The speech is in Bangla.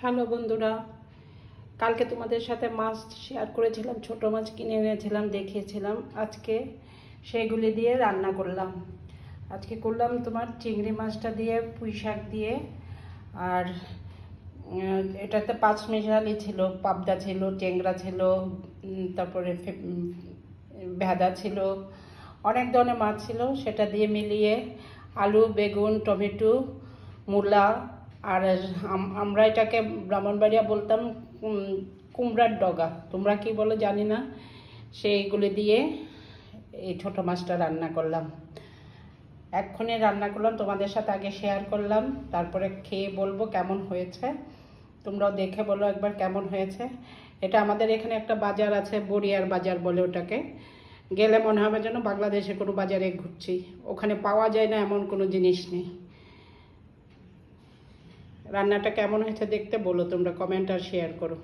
হ্যালো বন্ধুরা, কালকে তোমাদের সাথে মাছ শেয়ার করেছিলাম, ছোট মাছ কিনে এনেছিলাম, দেখিয়েছিলাম। আজকে সেগুলি দিয়ে রান্না করলাম। আজকে করলাম তোমার চিংড়ি মাছটা দিয়ে পুঁই শাক দিয়ে, আর এটাতে পাঁচমিশালি ছিল, পাবদা ছিল, টেংরা ছিল, তারপরে ভেদা ছিল, অনেক ধরনের মাছ ছিল। সেটা দিয়ে মিলিয়ে আলু, বেগুন, টমেটো, মূলা, আর আমরা এটাকে ব্রাহ্মণবাড়িয়া বলতাম কুমড়ার ডগা, তোমরা কি বলো জানি না, সেইগুলো দিয়ে এই ছোটো মাছটা রান্না করলাম। এক্ষুনি রান্না করলাম, তোমাদের সাথে আগে শেয়ার করলাম, তারপরে খেয়ে বলবো কেমন হয়েছে। তোমরাও দেখে বলো একবার কেমন হয়েছে। এটা আমাদের এখানে একটা বাজার আছে, বড়িয়ার বাজার বলে ওটাকে। গেলে মনে হবে যেন বাংলাদেশে কোনো বাজারে ঘুরছি, ওখানে পাওয়া যায় না এমন কোনো জিনিস নেই। রান্নাটা কেমন হয়েছে দেখতে বলো তোমরা, কমেন্ট আর শেয়ার করো।